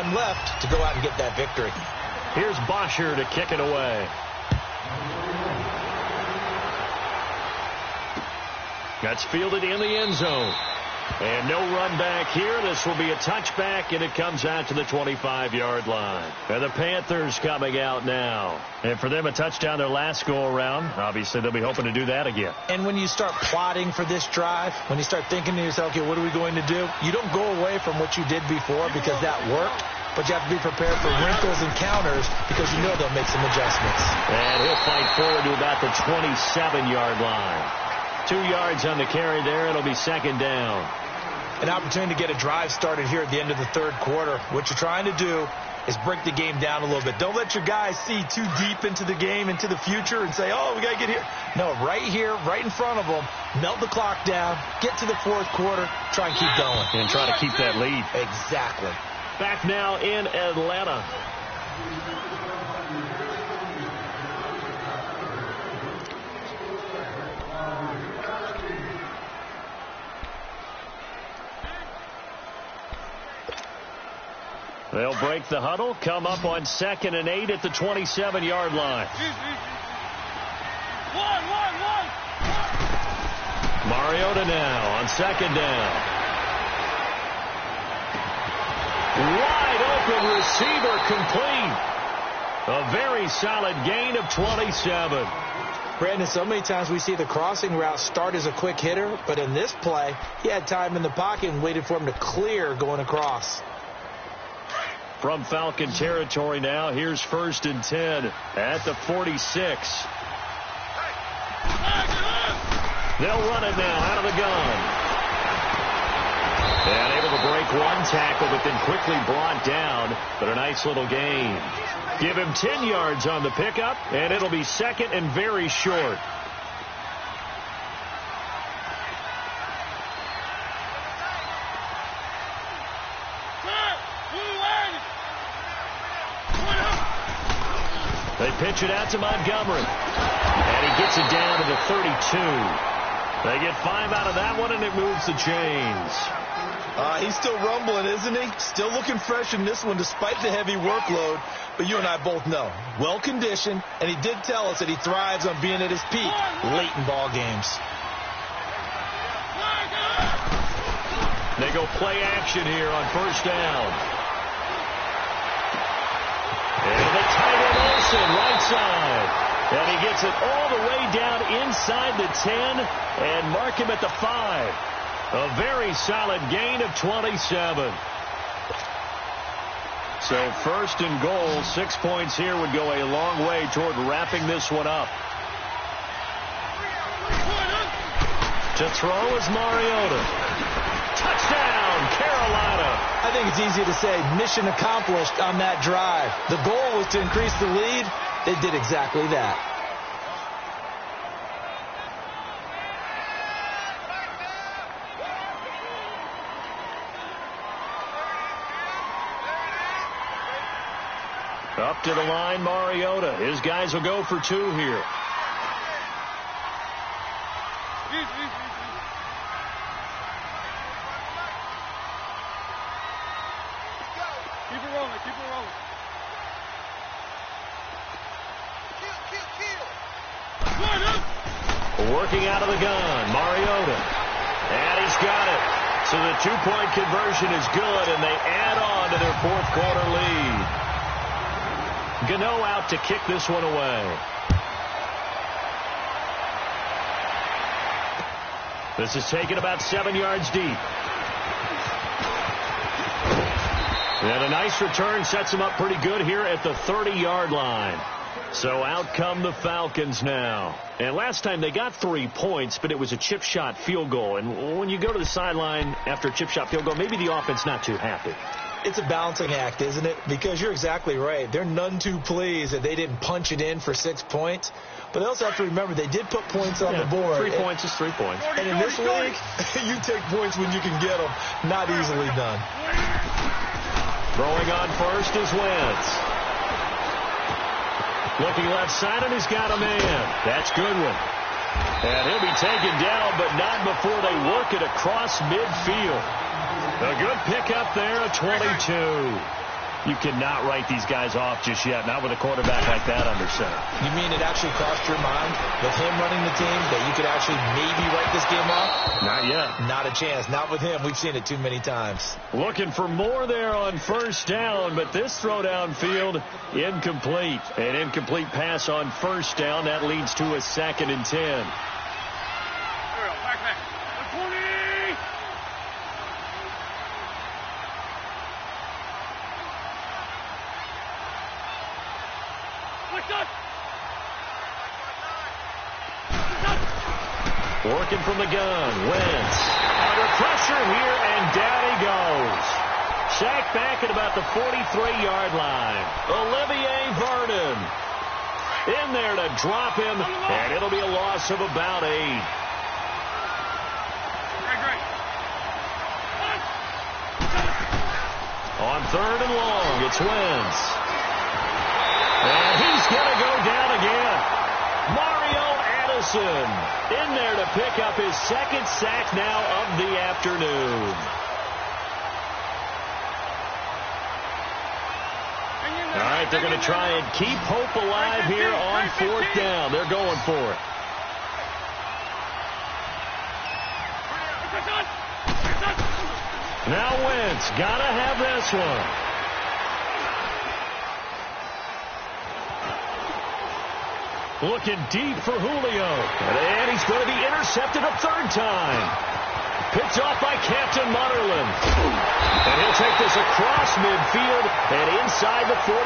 time left to go out and get that victory. Here's Bosher to kick it away. That's fielded in the end zone. And no run back here. This will be a touchback, and it comes out to the 25-yard line. And the Panthers coming out now. And for them, a touchdown their last go-around. Obviously, they'll be hoping to do that again. And when you start plotting for this drive, when you start thinking to yourself, okay, what are we going to do? You don't go away from what you did before because that worked. But you have to be prepared for wrinkles and counters because you know they'll make some adjustments. And he'll fight forward to about the 27-yard line. 2 yards on the carry there. It'll be second down. An opportunity to get a drive started here at the end of the third quarter. What you're trying to do is break the game down a little bit. Don't let your guys see too deep into the game, into the future, and say, oh, we got to get here. No, right here, right in front of them, melt the clock down, get to the fourth quarter, try and keep going. And try to keep that lead. Exactly. Back now in Atlanta. They'll break the huddle, come up on 2nd and 8 at the 27-yard line. Mariota now on 2nd down. Wide open receiver complete. A very solid gain of 27. Brandon, so many times we see the crossing route start as a quick hitter, but in this play, he had time in the pocket and waited for him to clear going across. From Falcon territory now, here's 1st and 10 at the 46. They'll run it now out of the gun. And able to break one tackle, but then quickly brought down. But a nice little gain. Give him 10 yards on the pickup, and it'll be 2nd and very short. They pitch it out to Montgomery. And he gets it down to the 32. They get 5 out of that one, and it moves the chains. He's still rumbling, isn't he? Still looking fresh in this one despite the heavy workload. But you and I both know, well-conditioned, and he did tell us that he thrives on being at his peak late in ball games. They go play action here on 1st down. And the tight end Olsen, right side. And he gets it all the way down inside the 10 and mark him at the 5. A very solid gain of 27. So 1st and goal, 6 points here would go a long way toward wrapping this one up. To throw is Mariota. Touchdown, Carolina. I think it's easy to say mission accomplished on that drive. The goal was to increase the lead. They did exactly that. Up to the line, Mariota. His guys will go for 2 here. Keep it rolling, keep it rolling. Working out of the gun, Mariota. And he's got it. So the 2-point conversion is good, and they add on to their 4th quarter lead. Gano out to kick this one away. This is taken about 7 yards deep. And a nice return sets him up pretty good here at the 30-yard line. So out come the Falcons now. And last time they got 3 points, but it was a chip shot field goal. And when you go to the sideline after a chip shot field goal, maybe the offense not too happy. It's a balancing act, isn't it? Because you're exactly right. They're none too pleased that they didn't punch it in for 6 points. But they also have to remember they did put points on the board. 3 points is 3 points. And in this league, you take points when you can get them. Not easily done. Throwing on first is Wentz. Looking left side, and he's got a man. That's Goodwin. And he'll be taken down, but not before they work it across midfield. A good pickup there, a 22. You cannot write these guys off just yet, not with a quarterback like that under center. You mean it actually crossed your mind with him running the team that you could actually maybe write this game off? Not yet. Not a chance. Not with him. We've seen it too many times. Looking for more there on first down, but this throw downfield, incomplete. An incomplete pass on first down. That leads to a 2nd and 10. Working from the gun. Wentz under pressure here, and down he goes. Sacked back at about the 43-yard line. Olivier Vernon in there to drop him, and it'll be a loss of about 8. On 3rd and long, it's Wentz. And he's going to go down again. Mario Addison in there to pick up his 2nd sack now of the afternoon. All right, they're going to try and keep hope alive here on 4th down. They're going for it. Now Wentz, got to have this one. Looking deep for Julio. And he's going to be intercepted a 3rd time. Picked off by Captain Mutterland. And he'll take this across midfield and inside the 45.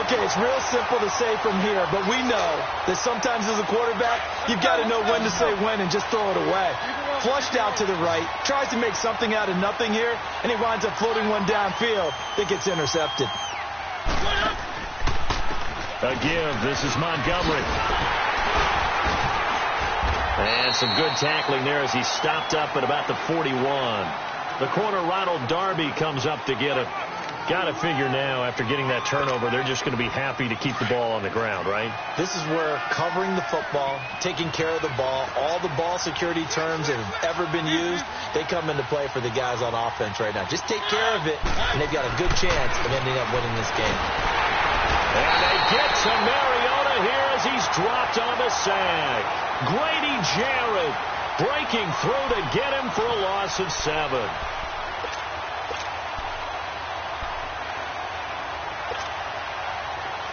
Okay, it's real simple to say from here, but we know that sometimes as a quarterback, you've got to know when to say when and just throw it away. Flushed out to the right, tries to make something out of nothing here, and he winds up floating one downfield that gets intercepted. A give. This is Montgomery. And some good tackling there as he stopped up at about the 41. The corner, Ronald Darby, comes up to get him. Got to figure now, after getting that turnover, they're just going to be happy to keep the ball on the ground, right? This is where covering the football, taking care of the ball, all the ball security terms that have ever been used, they come into play for the guys on offense right now. Just take care of it, and they've got a good chance of ending up winning this game. And they get to Mariota here as he's dropped on the sack. Grady Jarrett breaking through to get him for a loss of 7.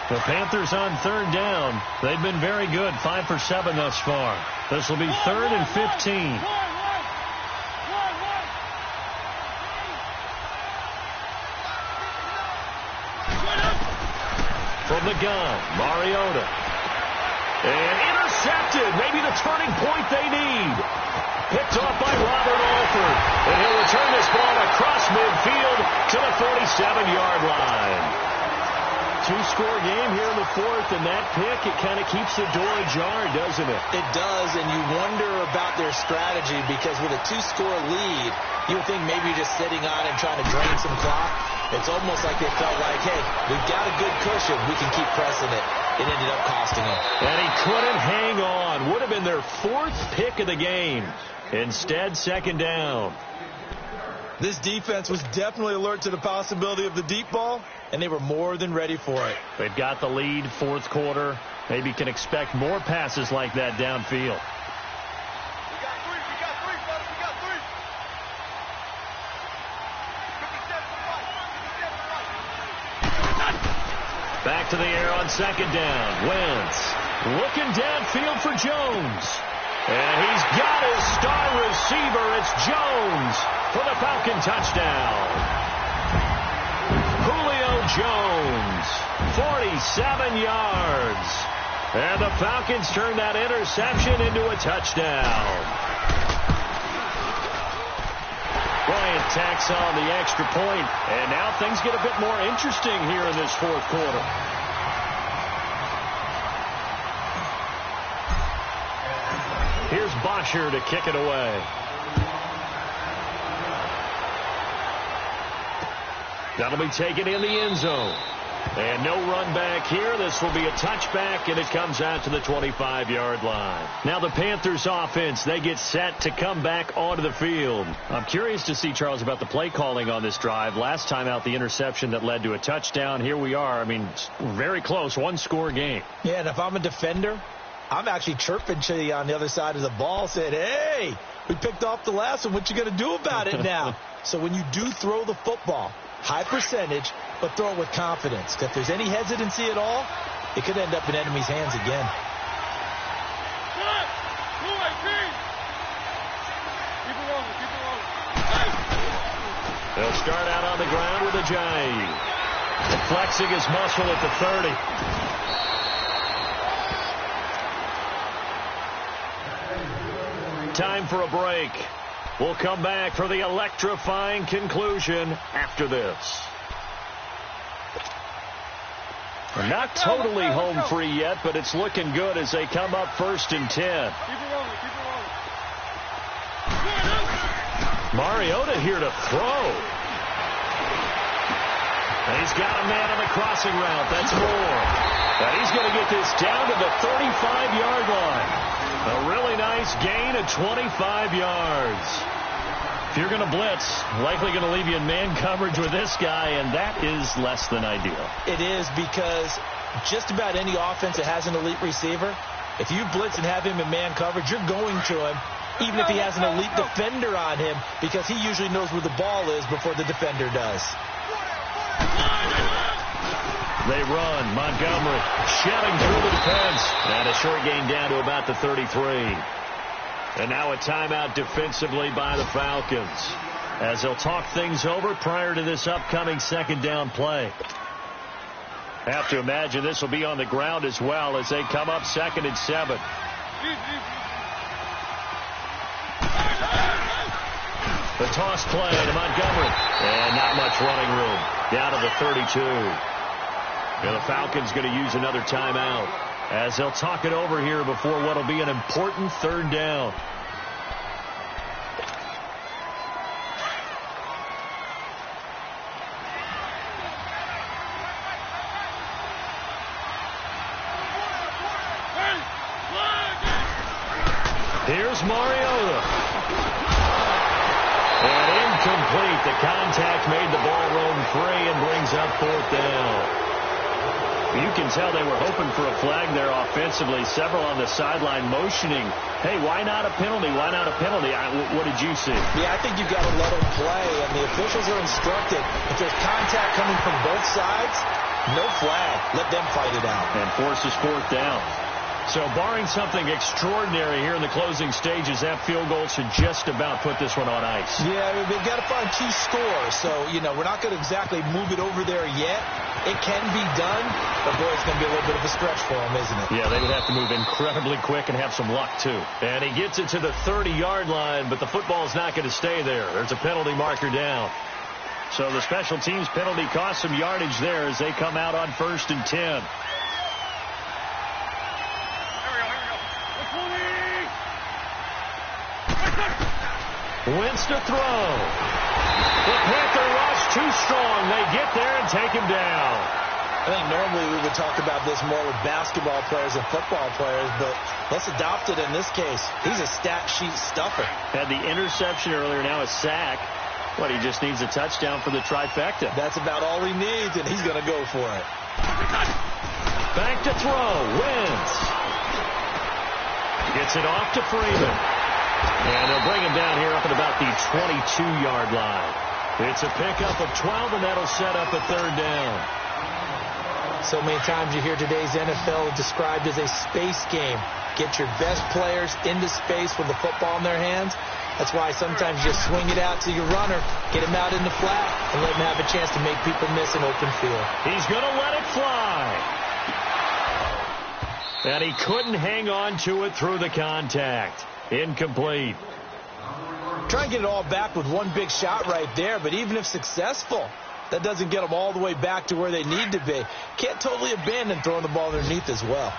The Panthers on 3rd down. They've been very good, 5 for 7 thus far. This will be 3rd and 15. From the gun, Mariota. And intercepted. Maybe the turning point they need. Picked off by Robert Alford. And he'll return this ball across midfield to the 47-yard line. 2-score game here in the 4th, and that pick, it kind of keeps the door ajar, doesn't it? It does, and you wonder about their strategy because with a 2-score lead, you would think maybe just sitting on and trying to drain some clock. It's almost like they felt like, hey, we've got a good cushion. We can keep pressing it. It ended up costing them. And he couldn't hang on. Would have been their 4th pick of the game. Instead, 2nd down. This defense was definitely alert to the possibility of the deep ball, and they were more than ready for it. They've got the lead, 4th quarter. Maybe can expect more passes like that downfield. Back to the air on 2nd down. Wentz looking downfield for Jones. And he's got his star receiver. It's Jones for the Falcon touchdown. Julio Jones, 47 yards. And the Falcons turn that interception into a touchdown. Bryant tacks on the extra point, and now things get a bit more interesting here in this 4th quarter. Here's Bosher to kick it away. That'll be taken in the end zone. And no run back here. This will be a touchback, and it comes out to the 25-yard line. Now the Panthers offense, they get set to come back onto the field. I'm curious to see, Charles, about the play calling on this drive. Last time out, the interception that led to a touchdown. Here we are. I mean, very close, one-score game. Yeah, and if I'm a defender, I'm actually chirping to you on the other side of the ball, saying, hey, we picked off the last one. What you going to do about it now? So when you do throw the football, high percentage, but throw it with confidence. If there's any hesitancy at all, it could end up in enemy's hands again. Keep it rolling, keep it rolling. They'll start out on the ground with Ajayi. Flexing his muscle at the 30. Time for a break. We'll come back for the electrifying conclusion after this. We're not totally home free yet, but it's looking good as they come up 1st and 10. Keep it rolling, keep it rolling. Mariota here to throw. And he's got a man on the crossing route. That's Moore. And he's going to get this down to the 35-yard line. A really nice gain of 25 yards. If you're going to blitz, likely going to leave you in man coverage with this guy, and that is less than ideal. It is, because just about any offense that has an elite receiver, if you blitz and have him in man coverage, you're going to him, even if he has an elite defender on him, because he usually knows where the ball is before the defender does. They run. Montgomery shoving through the defense. And a short gain down to about the 33. And now a timeout defensively by the Falcons, as they'll talk things over prior to this upcoming second down play. Have to imagine this will be on the ground as well as they come up 2nd and 7. The toss play to Montgomery. And not much running room. Down to the 32. And the Falcons going to use another timeout, as they'll talk it over here before what will be an important 3rd down. Here's Mariota. And incomplete. The contact made the ball roam free and brings up 4th down. You can tell they were hoping for a flag there offensively. Several on the sideline motioning, hey, why not a penalty? Why not a penalty? What did you see? Yeah, I think you've got to let them play, and the officials are instructed. If there's contact coming from both sides, no flag. Let them fight it out. And forces 4th down. So barring something extraordinary here in the closing stages, that field goal should just about put this one on ice. Yeah, they've got to find 2 scores. So, we're not going to exactly move it over there yet. It can be done, but boy, it's going to be a little bit of a stretch for them, isn't it? Yeah, they would have to move incredibly quick and have some luck, too. And he gets it to the 30-yard line, but the football's not going to stay there. There's a penalty marker down. So the special teams penalty cost some yardage there as they come out on 1st and 10. Wentz to throw. The Panther rush too strong. They get there and take him down. I think normally we would talk about this more with basketball players and football players, but let's adopt it in this case. He's a stat sheet stuffer. Had the interception earlier, now a sack. What, he just needs a touchdown for the trifecta. That's about all he needs, and he's going to go for it. Back to throw. Wentz gets it off to Freeman. And they'll bring him down here up at about the 22-yard line. It's a pickup of 12, and that'll set up a 3rd down. So many times you hear today's NFL described as a space game. Get your best players into space with the football in their hands. That's why sometimes you swing it out to your runner, get him out in the flat, and let him have a chance to make people miss an open field. He's going to let it fly. And he couldn't hang on to it through the contact. Incomplete. Try and get it all back with one big shot right there, but even if successful, that doesn't get them all the way back to where they need to be. Can't totally abandon throwing the ball underneath as well.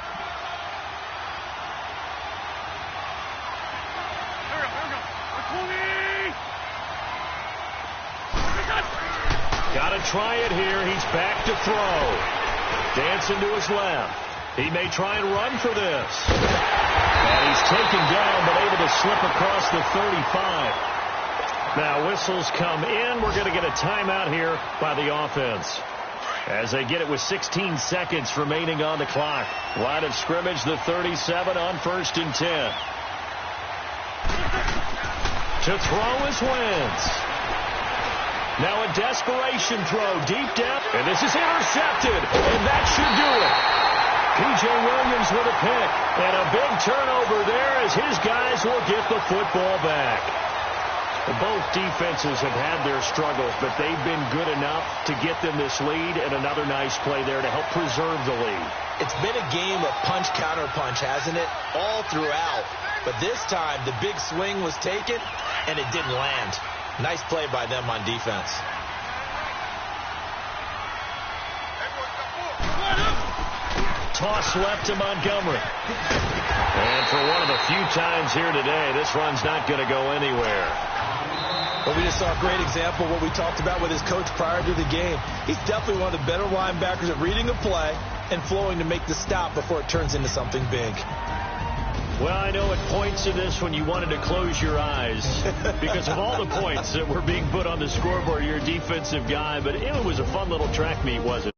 Got to try it here. He's back to throw. Dancing to his left. He may try and run for this. And he's taken down, but able to slip across the 35. Now whistles come in. We're going to get a timeout here by the offense, as they get it with 16 seconds remaining on the clock. Line of scrimmage, the 37 on 1st and 10. To throw is Wentz. Now a desperation throw deep down. And this is intercepted. And that should do it. P.J. Williams with a pick. And a big turnover there as his guys will get the football back. Both defenses have had their struggles, but they've been good enough to get them this lead, and another nice play there to help preserve the lead. It's been a game of punch-counter-punch, hasn't it? All throughout. But this time, the big swing was taken, and it didn't land. Nice play by them on defense. Toss left to Montgomery. And for one of the few times here today, this run's not going to go anywhere. But we just saw a great example of what we talked about with his coach prior to the game. He's definitely one of the better linebackers at reading a play and flowing to make the stop before it turns into something big. Well, I know at points in this when you wanted to close your eyes because of all the points that were being put on the scoreboard, you're a defensive guy, but it was a fun little track meet, wasn't it?